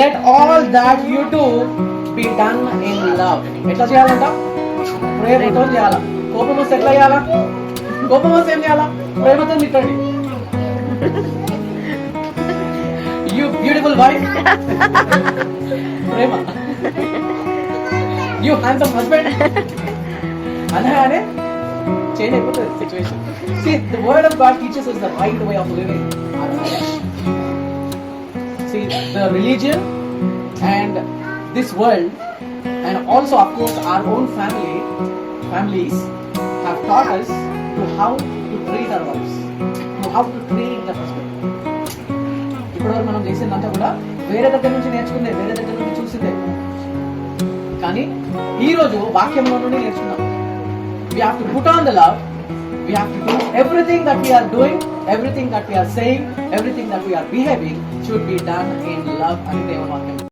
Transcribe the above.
Let all that you do be done in love. ఎట్లా చేయాలంట? ప్రేమతో చేయాలా. కోపం వస్తే ఎట్లా చేయాలా? కోపం వస్తే ఏం చేయాలా? ప్రేమతో తిట్టండి. You beautiful wife. Prema. You handsome husband. అనే చేంజ్ అయిపోతుంది situation. See, the word of God teaches us the right way of living. See, the religion and this world and also of course our own families have taught us to how to treat our wives, to how to treat the husband. ఇప్పటివరకు మనం చేసిందంతా కూడా వేరే దగ్గర నుంచి నేర్చుకుందే, వేరే దగ్గర నుంచి చూసిందే. కానీ ఈరోజు వాక్యంలో నుండి నేర్చుకున్నాం. We have to put on the love. We have to do everything that we are doing, everything that we are saying, everything that we are behaving should be done in love. అని దేవుని వాక్యం.